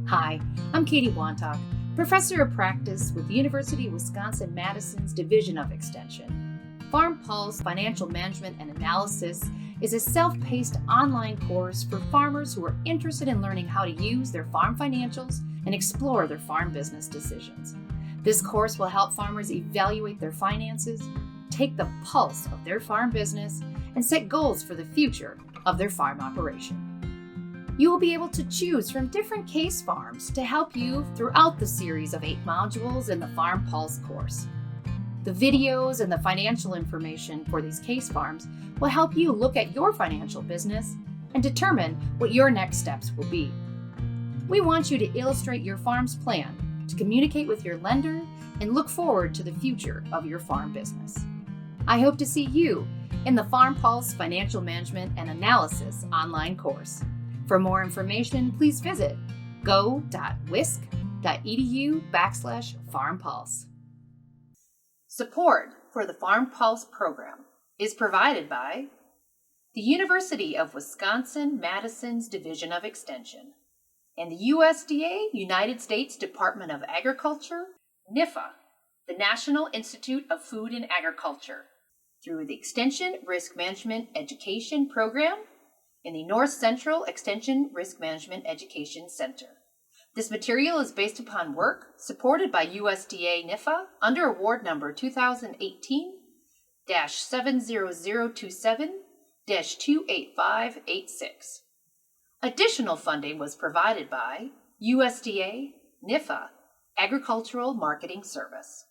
Hi, I'm Katie Wantock, Professor of Practice with the University of Wisconsin-Madison's Division of Extension. Farm Pulse Financial Management and Analysis is a self-paced online course for farmers who are interested in learning how to use their farm financials and explore their farm business decisions. This course will help farmers evaluate their finances, take the pulse of their farm business, and set goals for the future of their farm operation. You will be able to choose from different case farms to help you throughout the series of 8 modules in the Farm Pulse course. The videos and the financial information for these case farms will help you look at your financial business and determine what your next steps will be. We want you to illustrate your farm's plan, to communicate with your lender, and look forward to the future of your farm business. I hope to see you in the Farm Pulse Financial Management and Analysis online course. For more information, please visit go.wisc.edu/FarmPulse. Support for the Farm Pulse program is provided by the University of Wisconsin-Madison's Division of Extension and the USDA, United States Department of Agriculture, NIFA, the National Institute of Food and Agriculture, through the Extension Risk Management Education Program in the North Central Extension Risk Management Education Center. This material is based upon work supported by USDA NIFA under Award Number 2018-70027-28586. Additional funding was provided by USDA NIFA Agricultural Marketing Service.